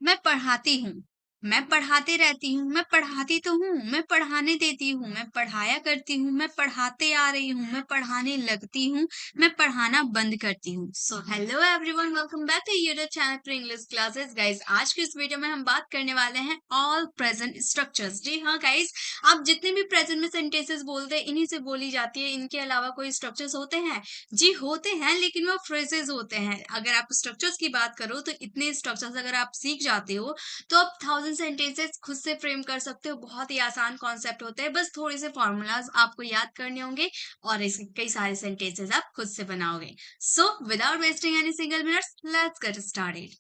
मैं पढ़ाती हूँ, मैं पढ़ाते रहती हूँ, मैं पढ़ाती तो हूँ, मैं पढ़ाने देती हूँ, मैं पढ़ाया करती हूँ, मैं पढ़ाते आ रही हूँ, मैं पढ़ाने लगती हूँ, मैं पढ़ाना बंद करती हूँ। So hello everyone, welcome back to YouTube channel for English classes. Guys, आज की इस वीडियो में हम बात करने वाले हैं ऑल प्रेजेंट स्ट्रक्चर्स। जी हाँ गाइस, आप जितने भी प्रेजेंट में सेंटेंसेस बोलते हैं इन्हीं से बोली जाती है। इनके अलावा कोई स्ट्रक्चर्स होते हैं? जी होते हैं, लेकिन वो फ्रेजेस होते हैं। अगर आप स्ट्रक्चर्स की बात करो तो इतने स्ट्रक्चर्स अगर आप सीख जाते हो तो आप 1000 सेंटेंसेस खुद से फ्रेम कर सकते हो। बहुत ही आसान कॉन्सेप्ट होते हैं, बस थोड़े से फॉर्मूलाज आपको याद करने होंगे और ऐसे कई सारे सेंटेंसेस आप खुद से बनाओगे। So without wasting any single minutes, let's get started.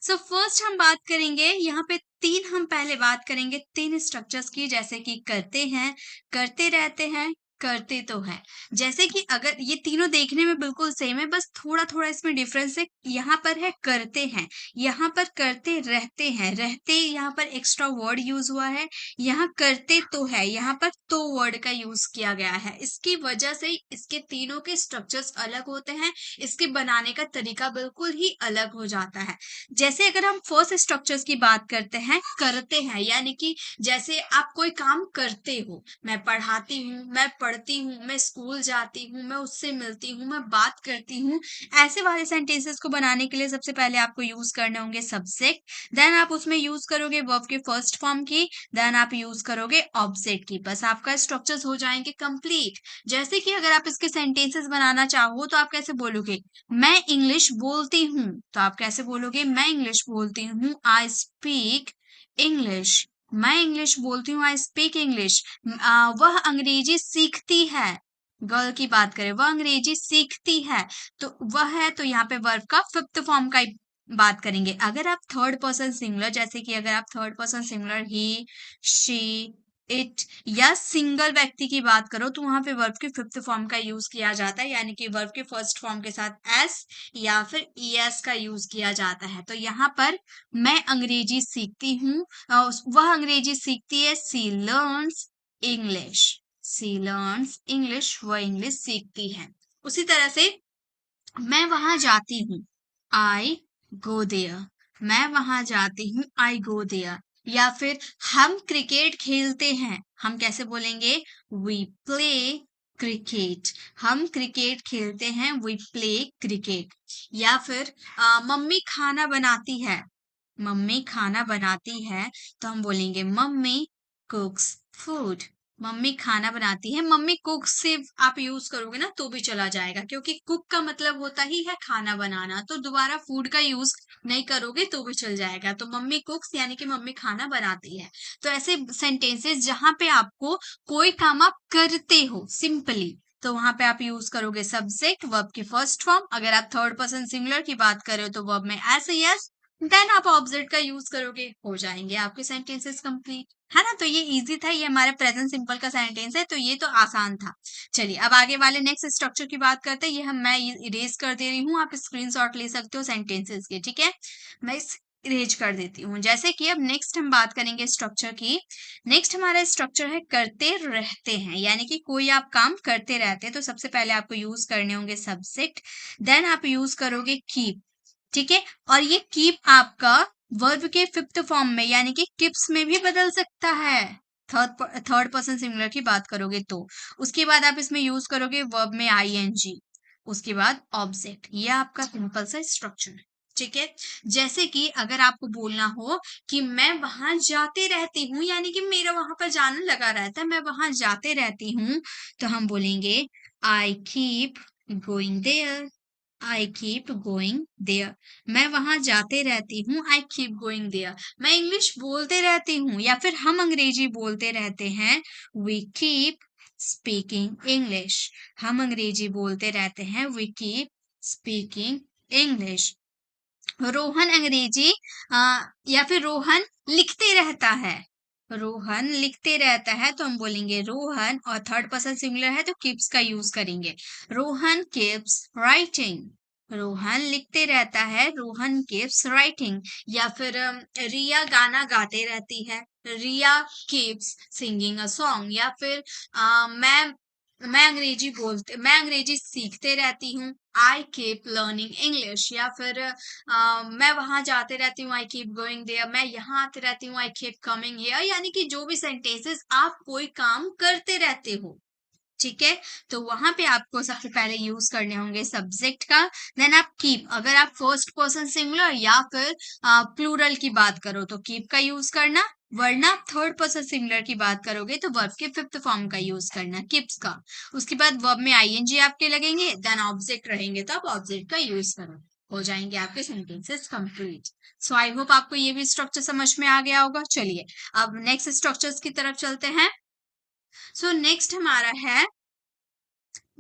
So first हम बात करेंगे यहाँ पे हम पहले बात करेंगे 3 स्ट्रक्चर्स की, जैसे कि करते हैं, करते रहते हैं, करते तो है। जैसे कि अगर ये तीनों देखने में बिल्कुल सेम है, बस थोड़ा थोड़ा इसमें डिफरेंस है। यहाँ पर है करते हैं, यहाँ पर करते रहते हैं, रहते यहाँ पर एक्स्ट्रा वर्ड यूज हुआ है, यहाँ करते तो है, यहाँ पर तो वर्ड का यूज किया गया है। इसकी वजह से इसके तीनों के स्ट्रक्चर्स अलग होते हैं, इसके बनाने का तरीका बिल्कुल ही अलग हो जाता है। जैसे अगर हम फर्स्ट स्ट्रक्चर्स की बात करते हैं, करते हैं यानी कि जैसे आप कोई काम करते हो, मैं पढ़ाती हूँ, मैं पढ़ती हूँ, मैं स्कूल जाती हूँ, मैं उससे मिलती हूँ, मैं बात करती हूँ, ऐसे वाले सेंटेंसेस को बनाने के लिए सबसे पहले आपको यूज करने होंगे सब्जेक्ट, देन आप उसमें यूज करोगे वर्ब के फर्स्ट फॉर्म की, देन आप यूज करोगे ऑब्जेक्ट की। बस आपका स्ट्रक्चर्स हो जाएंगे कंप्लीट। जैसे कि अगर आप इसके सेंटेंसेस बनाना चाहो तो आप कैसे बोलोगे? मैं इंग्लिश बोलती हूँ, तो आप कैसे बोलोगे? मैं इंग्लिश बोलती हूँ, आई स्पीक इंग्लिश। मैं इंग्लिश बोलती हूँ, आई स्पीक इंग्लिश। वह अंग्रेजी सीखती है, गर्ल की बात करें, वह अंग्रेजी सीखती है, तो वह है, तो यहाँ पे वर्ब का फिफ्थ फॉर्म का बात करेंगे। अगर आप थर्ड पर्सन सिंगुलर, जैसे कि अगर आप third person singular he, she, it या सिंगल व्यक्ति की बात करो तो वहां पे वर्ब के फिफ्थ फॉर्म का यूज किया जाता है, यानी कि वर्ब के फर्स्ट फॉर्म के साथ एस या फिर ईएस का यूज किया जाता है। तो यहाँ पर मैं अंग्रेजी सीखती हूँ, वह अंग्रेजी सीखती है, सी लर्न्स इंग्लिश, सी लर्न्स इंग्लिश, वह इंग्लिश सीखती है। उसी तरह से मैं वहां जाती हूँ, आई गो देयर, मैं वहां जाती हूँ, आई गो देयर। या फिर हम क्रिकेट खेलते हैं, हम कैसे बोलेंगे? वी प्ले क्रिकेट, हम क्रिकेट खेलते हैं, वी प्ले क्रिकेट। या फिर मम्मी खाना बनाती है, मम्मी खाना बनाती है, तो हम बोलेंगे मम्मी कुक्स फूड, मम्मी खाना बनाती है। मम्मी कुक से आप यूज करोगे ना तो भी चला जाएगा, क्योंकि कुक का मतलब होता ही है खाना बनाना, तो दोबारा फूड का यूज नहीं करोगे तो भी चल जाएगा। तो मम्मी कुक्स यानी कि मम्मी खाना बनाती है। तो ऐसे सेंटेंसेस जहां पे आपको कोई काम आप करते हो सिंपली, तो वहां पे आप यूज करोगे सब्जेक्ट, वर्ब की फर्स्ट फॉर्म। अगर आप थर्ड पर्सन सिंगुलर की बात करें तो वर्ब में एस, यस, देन आप ऑब्जेक्ट का यूज करोगे, हो जाएंगे आपके सेंटेंसेस कंप्लीट, है ना। तो ये इजी था, ये हमारे प्रेजेंट सिंपल का सेंटेंस है, तो ये तो आसान था। चलिए अब आगे वाले नेक्स्ट स्ट्रक्चर की बात करते हैं। ये मैं इरेज कर दे रही हूँ, आप स्क्रीनशॉट ले सकते हो सेंटेंसेस के, ठीक है। मैं इस इरेज कर देती हूँ। जैसे कि अब नेक्स्ट हम बात करेंगे स्ट्रक्चर की। नेक्स्ट हमारा स्ट्रक्चर है करते रहते हैं, यानी कि कोई आप काम करते रहते हैं, तो सबसे पहले आपको यूज करने होंगे सब्जेक्ट, देन आप यूज करोगे कीप, ठीक है। और ये कीप आपका वर्ब के फिफ्थ फॉर्म में यानी कि किप्स में भी बदल सकता है। थर्ड पर्सन सिंगुलर की बात करोगे तो उसके बाद आप इसमें यूज करोगे वर्ब में आईएनजी, उसके बाद ऑब्जेक्ट। ये आपका सिंपल सा स्ट्रक्चर है, ठीक है। जैसे कि अगर आपको बोलना हो कि मैं वहां जाते रहती हूँ, यानी कि मेरा वहां पर जाना लगा रहता है, मैं वहां जाते रहती हूँ, तो हम बोलेंगे I keep going there, I keep going there. मैं वहां जाते रहती हूँ, आई कीप गोइंग देयर। मैं इंग्लिश बोलते रहती हूँ, या फिर हम अंग्रेजी बोलते रहते हैं, वी कीप स्पीकिंग इंग्लिश, हम अंग्रेजी बोलते रहते हैं, we keep speaking English. Rohan अंग्रेजी या फिर रोहन लिखते रहता है, रोहन लिखते रहता है, तो हम बोलेंगे रोहन, और थर्ड पर्सन सिंगुलर है तो कीप्स का यूज करेंगे, रोहन कीप्स राइटिंग, रोहन लिखते रहता है, रोहन कीप्स राइटिंग। या फिर रिया गाना गाते रहती है, Riya keeps singing a song. या फिर मैं मैं अंग्रेजी सीखते रहती हूँ। I keep learning English. या फिर मैं वहां जाते रहती हूँ। I keep going there. मैं यहाँ आते रहती हूँ। I keep coming here. यानी कि जो भी सेंटेंसेस आप कोई काम करते रहते हो, ठीक है, तो वहां पे आपको सबसे पहले यूज करने होंगे सब्जेक्ट का। देन आप कीप, अगर आप फर्स्ट पर्सन सिंगुलर या फिर प्लूरल की बात करो तो कीप का यूज करना, वरना आप थर्ड पर्सन सिंगुलर की बात करोगे तो वर्ब के फिफ्थ फॉर्म का यूज करना, कीप्स का। उसके बाद वर्ब में आईएनजी आपके लगेंगे, देन ऑब्जेक्ट रहेंगे तो आप ऑब्जेक्ट का यूज करो, हो जाएंगे आपके sentences complete. So I hope आपको ये भी स्ट्रक्चर समझ में आ गया होगा। चलिए अब नेक्स्ट स्ट्रक्चर्स की तरफ चलते हैं। सो नेक्स्ट हमारा है,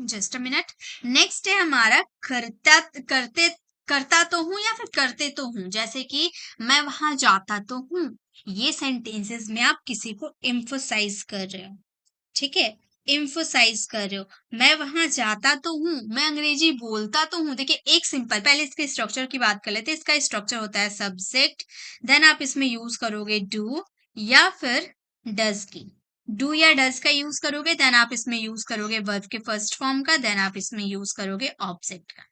जस्ट अ मिनट, नेक्स्ट है हमारा करता करते करता तो हूं या फिर करते तो हूं। जैसे कि मैं वहां जाता तो हूं, ये सेंटेंसेस में आप किसी को एम्फोसाइज कर रहे हो, ठीक है, एम्फोसाइज कर रहे हो। मैं वहां जाता तो हूं, मैं अंग्रेजी बोलता तो हूं। देखिए एक सिंपल, पहले इसके स्ट्रक्चर की बात कर लेते हैं। इसका स्ट्रक्चर होता है सब्जेक्ट, देन आप इसमें यूज करोगे डू या फिर डज की। डू या डज का यूज करोगे, देन आप इसमें यूज करोगे वर्ब के फर्स्ट फॉर्म का, देन आप इसमें यूज करोगे ऑब्जेक्ट का।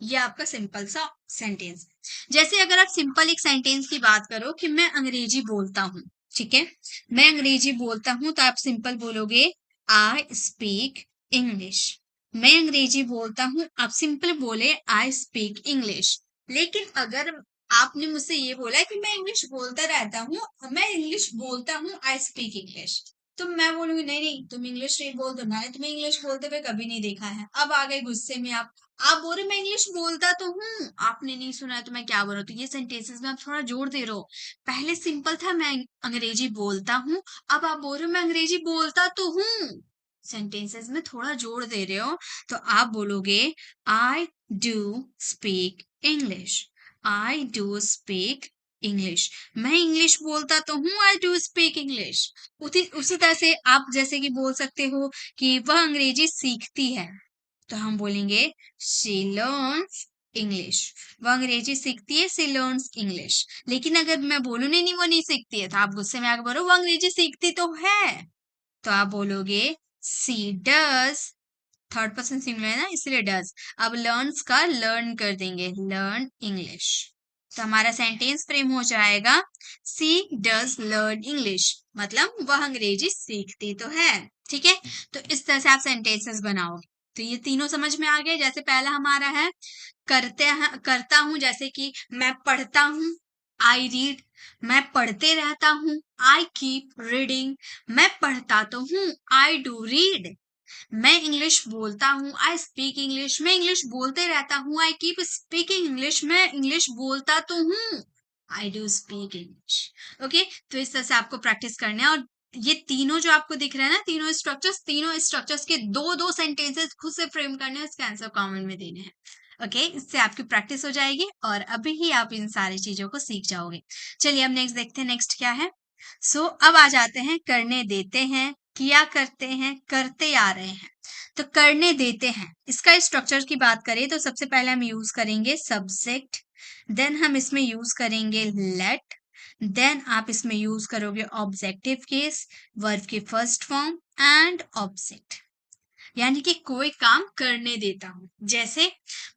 ये आपका सिंपल सा सेंटेंस। जैसे अगर आप सिंपल एक सेंटेंस की बात करो कि मैं अंग्रेजी बोलता हूँ, ठीक है, मैं अंग्रेजी बोलता हूं, तो आप सिंपल बोलोगे आई स्पीक इंग्लिश। मैं अंग्रेजी बोलता हूं, आप सिंपल बोले आई स्पीक इंग्लिश। लेकिन अगर आपने मुझसे ये बोला है कि मैं इंग्लिश बोलता रहता हूँ, मैं इंग्लिश बोलता हूँ, आई स्पीक इंग्लिश, तो मैं बोलूंगी नहीं नहीं तुम इंग्लिश नहीं बोलते, मैंने तुम्हें इंग्लिश बोलते हुए कभी नहीं देखा है। अब आ गए गुस्से में आप बोल रहे मैं इंग्लिश बोलता तो हूँ, आपने नहीं सुना है तो मैं क्या बोलूं। तो ये सेंटेंसेस में आप थोड़ा जोर दे रहे हो। पहले सिंपल था मैं अंग्रेजी बोलता हूँ, अब आप बोल रहे हो मैं अंग्रेजी बोलता तो हूँ, सेंटेंसेस में थोड़ा जोर दे रहे हो। तो आप बोलोगे I do speak English. I do speak English. मैं इंग्लिश बोलता तो हूँ, आई डू स्पीक इंग्लिश। उसी तरह से आप जैसे कि बोल सकते हो कि वह अंग्रेजी सीखती है, तो हम बोलेंगे शी लर्न्स इंग्लिश। वो अंग्रेजी सीखती है, शी लर्न्स इंग्लिश। लेकिन अगर मैं बोलूं नहीं नहीं वो नहीं सीखती है, तो आप गुस्से में आकर बोलो वो अंग्रेजी सीखती तो है, तो आप बोलोगे सी डज। थर्ड पर्सन सिंगुलर है ना इसलिए डज। अब लर्न्स का लर्न कर देंगे, लर्न इंग्लिश। तो हमारा सेंटेंस फ्रेम हो जाएगा सी डज लर्न इंग्लिश, मतलब वह अंग्रेजी सीखती तो है, ठीक है। तो इस तरह से आप सेंटेंसेस बनाओगे। तो ये तीनों समझ में आ गए। जैसे पहला हमारा है करता हूं, जैसे कि मैं पढ़ता हूं, आई रीड। मैं पढ़ते रहता हूं, आई कीप रीडिंग। मैं पढ़ता तो हूं, आई डू रीड। मैं इंग्लिश बोलता हूँ, आई स्पीक इंग्लिश। मैं इंग्लिश बोलते रहता हूँ, आई कीप स्पीकिंग इंग्लिश। मैं इंग्लिश बोलता तो हूँ, I do speak English. Okay, तो इस तरह से आपको प्रैक्टिस करना है। और ये तीनों जो आपको दिख रहे हैं ना, तीनों स्ट्रक्चर्स के दो दो सेंटेंसेस खुद से फ्रेम करने हैं, इसके आंसर कमेंट में देने हैं। ओके, इससे आपकी प्रैक्टिस हो जाएगी और अभी ही आप इन सारी चीजों को सीख जाओगे। चलिए अब नेक्स्ट देखते हैं, नेक्स्ट क्या है। सो अब आ जाते हैं करने देते हैं, किया करते हैं, करते आ रहे हैं। तो करने देते हैं, इसका स्ट्रक्चर की बात करें तो सबसे पहले हम यूज करेंगे सब्जेक्ट, देन हम इसमें यूज करेंगे लेट, देन आप इसमें यूज करोगे ऑब्जेक्टिव केस, वर्ब के फर्स्ट फॉर्म एंड ऑब्जेक्ट। यानी कि कोई काम करने देता हूं। जैसे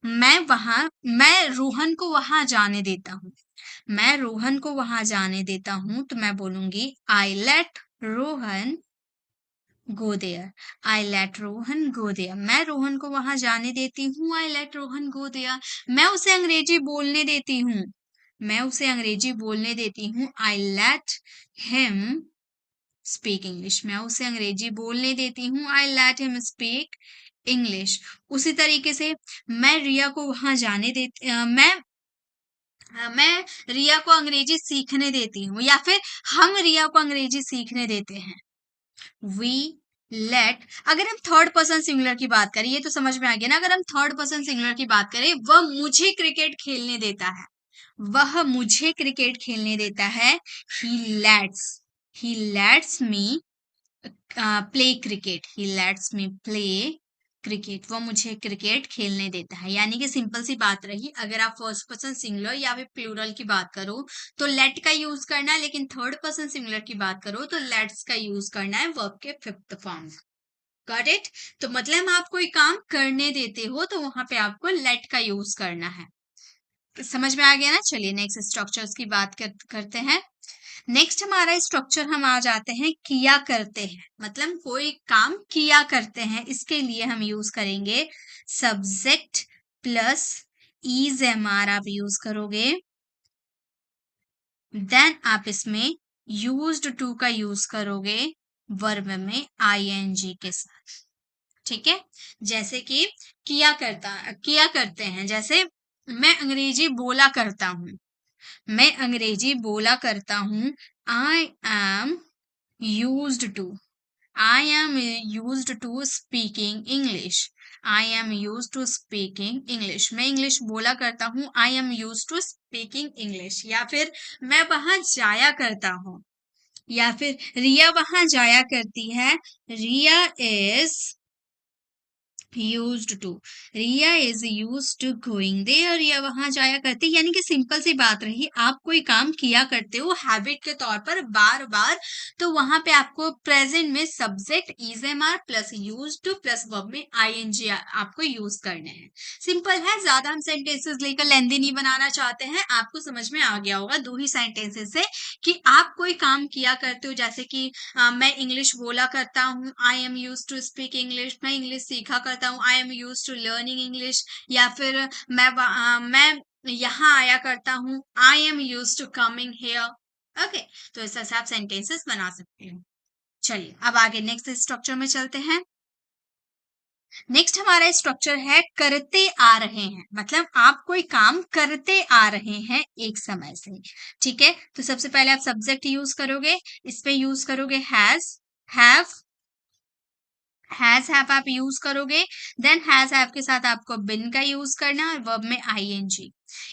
मैं रोहन को वहां जाने देता हूं। मैं रोहन को वहां जाने देता हूं, तो मैं बोलूंगी I let Rohan go there. I let Rohan go there. मैं रोहन को वहां जाने देती हूँ, I let Rohan go there. मैं उसे अंग्रेजी बोलने देती हूँ, मैं उसे अंग्रेजी बोलने देती हूँ, I let him speak English. मैं उसे अंग्रेजी बोलने देती हूँ, I let him speak English. उसी तरीके से मैं रिया को वहां जाने देती मैं रिया को अंग्रेजी सीखने देती हूँ, या फिर हम रिया को अंग्रेजी सीखने देते हैं। We let. अगर हम थर्ड पर्सन सिंगुलर की बात करें, ये तो समझ में आ गया ना, अगर हम थर्ड पर्सन सिंगुलर की बात करें, वह मुझे क्रिकेट खेलने देता है, वह मुझे क्रिकेट खेलने देता है। He lets me play cricket. He lets me play cricket. वो मुझे क्रिकेट खेलने देता है। यानी कि सिंपल सी बात रही, अगर आप फर्स्ट पर्सन सिंगुलर या फिर प्लूरल की बात करो तो लेट का यूज करना है, लेकिन थर्ड पर्सन सिंगुलर की बात करो तो लेट्स का यूज करना है वर्ब के फिफ्थ फॉर्म। Got it? तो मतलब आप कोई काम करने देते हो तो वहां पे आपको लेट का यूज करना है। समझ में आ गया ना? चलिए नेक्स्ट स्ट्रक्चर्स की बात करते हैं। नेक्स्ट हमारा स्ट्रक्चर हम आ जाते हैं किया करते हैं, मतलब कोई काम किया करते हैं, इसके लिए हम यूज करेंगे subject plus is am are आप यूज करोगे। देन आप इसमें यूज्ड टू का यूज करोगे वर्ब में आईएनजी के साथ। ठीक है, जैसे कि किया करते हैं, जैसे मैं अंग्रेजी बोला करता हूं, मैं अंग्रेजी बोला करता हूं। I am used to, I am used to speaking English, I am use to speaking English, मैं इंग्लिश बोला करता हूँ, I am use to speaking English. या फिर मैं वहां जाया करता हूँ, या फिर रिया वहां जाया करती है, Riya is used to, Riya is used to going there, Riya वहां जाया करती, यानी कि सिंपल सी बात रही, आप कोई काम किया करते हो हैबिट के तौर पर बार बार, तो वहां पे आपको प्रेजेंट में subject is am are plus use to plus verb में आईएनजी आपको यूज करने हैं। सिंपल है, ज्यादा हम सेंटेंसेस लेकर लेंदी नहीं बनाना चाहते हैं। आपको समझ में आ गया होगा दो ही सेंटेंसेस से कि आप कोई काम किया करते हो, जैसे कि मैं इंग्लिश बोला करता हूँ, I am use to speak English, मैं इंग्लिश सीखा करता हूँ, I am use to learning English. या फिर मैं यहाँ आया करता हूँ, I am use to coming here. Okay, तो इस तरह से आप सेंटेंसेस बना सकते हो। चलिए अब आगे नेक्स्ट स्ट्रक्चर में चलते हैं। नेक्स्ट हमारा स्ट्रक्चर है करते आ रहे हैं, मतलब आप कोई काम करते आ रहे हैं एक समय से। ठीक है, तो सबसे पहले आप सब्जेक्ट यूज करोगे, इस पे यूज करोगे हैज, हैव, हैज हैव आप यूज करोगे। देन हैज हैव के साथ आपको बिन का यूज करना है, वर्ब में आईएनजी।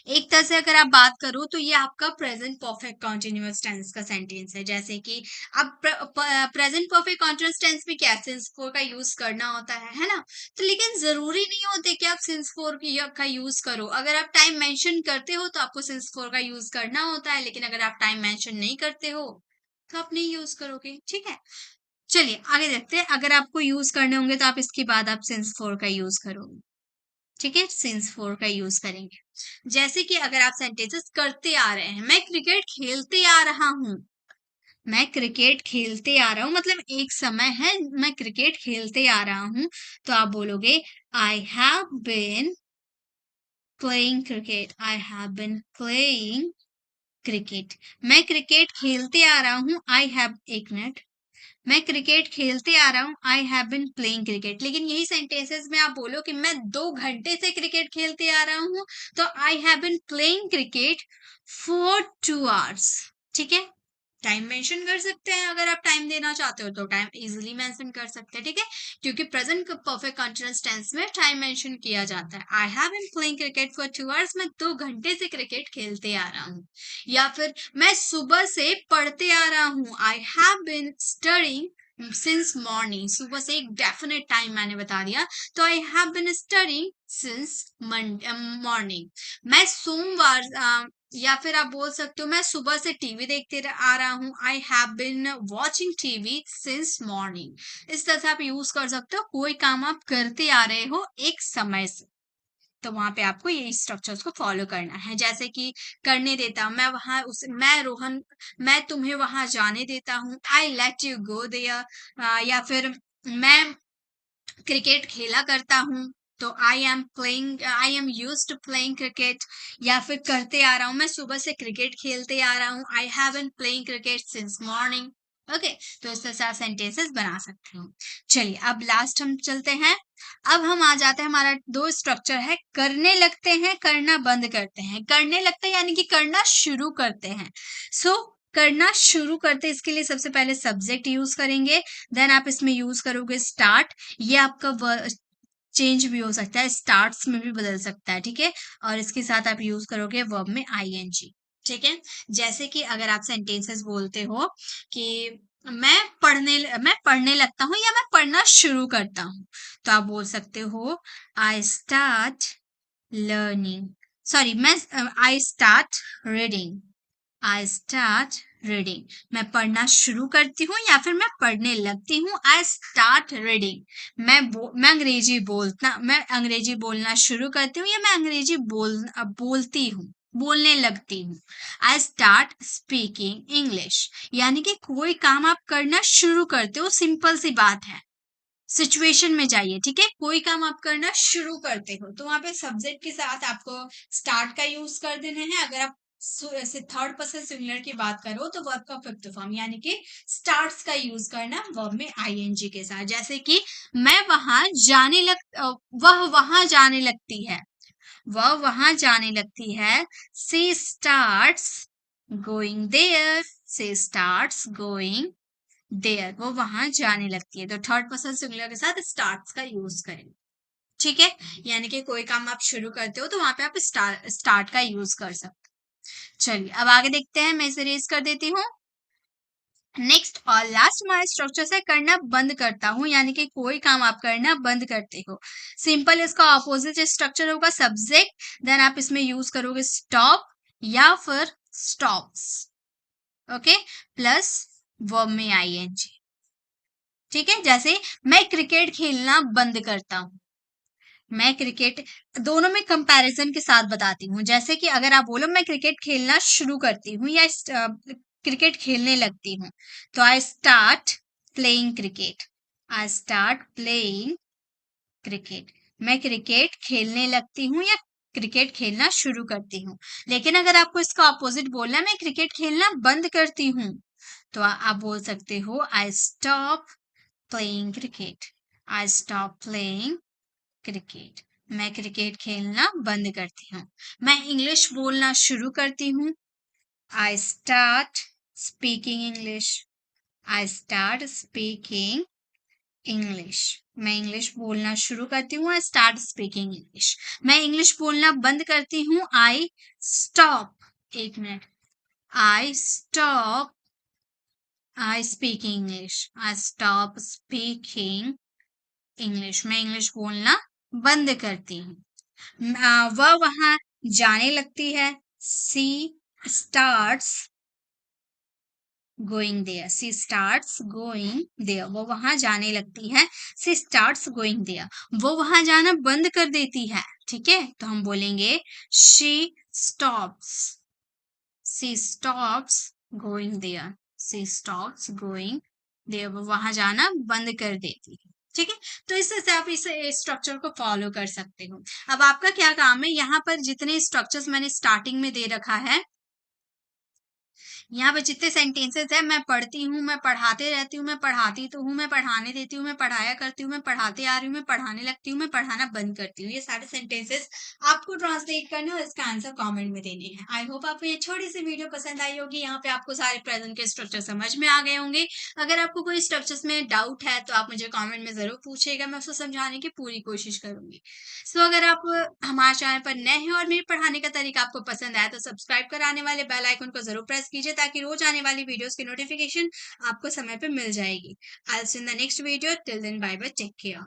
एक तरह से अगर आप बात करो तो ये आपका प्रेजेंट परफेक्ट कॉन्टिन्यूअस टेंस का सेंटेंस है। जैसे कि अब प्रेजेंट परफेक्ट कॉन्टिन्यूअस टेंस में क्या सिंस फोर का यूज करना होता है ना? तो लेकिन जरूरी नहीं होते कि आप सिंस फोर का यूज करो। अगर आप टाइम मेंशन करते हो तो आपको सिंस फोर का यूज करना होता है, लेकिन अगर आप टाइम मेंशन नहीं करते हो तो आप नहीं यूज करोगे। ठीक है, चलिए आगे देखते हैं। अगर आपको यूज करने होंगे तो आप इसके बाद आप सिंस फोर का यूज करोगे। ठीक है, सिंस फोर का यूज करेंगे। जैसे कि अगर आप सेंटेंसेस करते आ रहे हैं, मैं क्रिकेट खेलते आ रहा हूं, मैं क्रिकेट खेलते आ रहा हूं, मतलब एक समय है मैं क्रिकेट खेलते आ रहा हूं, तो आप बोलोगे I have been playing cricket, I have been playing cricket. मैं क्रिकेट खेलते आ रहा हूं, आई हैव, एक मिनट, मैं क्रिकेट खेलते आ रहा हूँ, I have been playing cricket. लेकिन यही सेंटेंसेस में आप बोलो कि मैं 2 घंटे से क्रिकेट खेलते आ रहा हूँ, तो I have been playing cricket for 2 hours. ठीक है, टाइम मेंशन कर सकते हैं, अगर आप टाइम देना चाहते हो तो टाइम इजीली मेंशन कर सकते हैं। ठीक है, क्योंकि प्रेजेंट परफेक्ट कंटीन्यूअस टेंस में टाइम मेंशन किया जाता है। I have been playing cricket for 2 hours, मैं 2 घंटे से क्रिकेट खेलते आ रहा हूँ। या फिर मैं सुबह से पढ़ते आ रहा हूँ, I have been studying since morning, सुबह से एक डेफिनेट टाइम मैंने बता दिया, तो I have been studying since morning. मैं सोमवार या फिर आप बोल सकते हो मैं सुबह से टीवी देखते आ रहा हूँ, I have been watching TV since morning. इस तरह से आप यूज कर सकते हो, कोई काम आप करते आ रहे हो एक समय से, तो वहां पे आपको ये स्ट्रक्चर्स को फॉलो करना है। जैसे कि करने देता, मैं रोहन, मैं तुम्हें वहां जाने देता हूँ, I let you go there. या फिर मैं क्रिकेट खेला करता हूँ, तो I am use to playing cricket. या फिर करते आ रहा हूँ, मैं सुबह से क्रिकेट खेलते आ रहा हूँ, I have been playing cricket since morning. Okay, तो इस तरह से आप सेंटेंसेस बना सकते हो। चलिए अब लास्ट हम चलते हैं। अब हम आ जाते हैं, हमारा 2 स्ट्रक्चर है, करने लगते हैं, करना बंद करते हैं। करने लगते हैं यानी कि करना शुरू करते हैं। सो करना शुरू करते हैं, इसके लिए सबसे पहले सब्जेक्ट यूज करेंगे। देन आप इसमें यूज करोगे स्टार्ट, ये आपका चेंज भी हो सकता है, स्टार्ट्स में भी बदल सकता है। ठीक है, और इसके साथ आप यूज करोगे वर्ब में आईएनजी। ठीक है, जैसे कि अगर आप सेंटेंसेस बोलते हो कि मैं पढ़ने लगता हूँ या मैं पढ़ना शुरू करता हूँ, तो आप बोल सकते हो आई स्टार्ट लर्निंग, सॉरी मैं I start reading, I start reading, मैं पढ़ना शुरू करती हूँ या फिर मैं पढ़ने लगती हूँ। आई स्टार्ट रीडिंग, मैं अंग्रेजी बोलना शुरू करती हूँ या मैं अंग्रेजी बोलती हूँ, बोलने लगती हूँ। आई स्टार्ट स्पीकिंग इंग्लिश, यानी कि कोई काम आप करना शुरू करते हो, सिंपल सी बात है। सिचुएशन में जाइए, ठीक है, कोई काम आप करना शुरू करते हो तो वहां पे सब्जेक्ट के साथ आपको स्टार्ट का यूज कर देना है। अगर आप ऐसे थर्ड पर्सन सिंगुलर की बात करो तो वर्ब का फिफ्थ फॉर्म यानी कि स्टार्ट्स का यूज करना वर्ब में आईएनजी के साथ। जैसे कि मैं वहां जाने लग वह वहां जाने लगती है, वह वहां जाने लगती है। She starts going there, she starts going there, वो वहां जाने लगती है। तो थर्ड पर्सन सिंगुलर के साथ स्टार्ट्स का यूज करें, ठीक है। यानी कि कोई काम आप शुरू करते हो तो वहां पे आप स्टार्ट का यूज कर सकते हो। चलिए अब आगे देखते हैं, मैं इसे रेज कर देती हूँ। नेक्स्ट और लास्ट हमारा स्ट्रक्चर से करना बंद करता हूँ, यानी कि कोई काम आप करना बंद करते हो। सिंपल इसका ऑपोजिट स्ट्रक्चर होगा सब्जेक्ट, देन आप इसमें यूज करोगे स्टॉप या फिर स्टॉप्स, ओके, प्लस वर्ब में आईएनजी, ठीक है। जैसे मैं क्रिकेट खेलना बंद करता हूँ, मैं क्रिकेट, दोनों में कंपैरिजन के साथ बताती हूँ। जैसे कि अगर आप बोलो मैं क्रिकेट खेलना शुरू करती हूँ या क्रिकेट खेलने लगती हूँ, तो I start playing cricket, I start playing cricket, मैं क्रिकेट खेलने लगती हूँ या क्रिकेट खेलना शुरू करती हूँ। लेकिन अगर आपको इसका ऑपोजिट बोलना है मैं क्रिकेट खेलना बंद करती हूँ, तो आप बोल सकते हो I stop playing cricket, I stop playing cricket, मैं क्रिकेट खेलना बंद करती हूँ। मैं इंग्लिश बोलना शुरू करती हूँ, I start speaking English, I start speaking English, मैं इंग्लिश बोलना शुरू करती हूँ, आई स्टार्ट स्पीकिंग इंग्लिश। मैं इंग्लिश बोलना बंद करती हूँ, आई स्टॉप, एक मिनट, I stop I speaking English, I stop speaking English, मैं इंग्लिश बोलना बंद करती हूँ। वह वहां जाने लगती है, she starts going there, she starts going there, वो वहां जाने लगती है, सी स्टार्ट्स गोइंग देयर, वो वहां जाना बंद कर देती है, ठीक है। तो हम बोलेंगे she stops, she stops going there, she stops going there, वो वहां जाना बंद कर देती है, ठीक है। तो इस से आप इस स्ट्रक्चर को फॉलो कर सकते हो। अब आपका क्या काम है, यहाँ पर जितने स्ट्रक्चर्स मैंने स्टार्टिंग में दे रखा है, यहाँ पे जितने सेंटेंसेस है, मैं पढ़ती हूँ, मैं पढ़ाते रहती हूँ, मैं पढ़ाती तो हूँ, मैं पढ़ाने देती हूँ, मैं पढ़ाया करती हूँ, मैं पढ़ाते आ रही हूँ, मैं पढ़ाने लगती हूँ, मैं पढ़ाना बंद करती हूँ, ये सारे सेंटेंसेस आपको ट्रांसलेट करने और इसका आंसर कमेंट में देने हैं। आई होप आपको ये छोटी सी वीडियो पसंद आई होगी। यहाँ पे आपको सारे प्रेजेंट के स्ट्रक्चर समझ में आ गए होंगे। अगर आपको कोई स्ट्रक्चर्स में डाउट है तो आप मुझे कॉमेंट में जरूर पूछेगा, मैं उसको समझाने की पूरी कोशिश करूंगी। सो अगर आप हमारे चैनल पर नए हैं और मेरे पढ़ाने का तरीका आपको पसंद आया तो सब्सक्राइब कर आने वाले बेल आइकन को जरूर प्रेस कीजिए ताकि रोज आने वाली वीडियोस की नोटिफिकेशन आपको समय पे मिल जाएगी। I will see in the next video, till then bye bye, take care.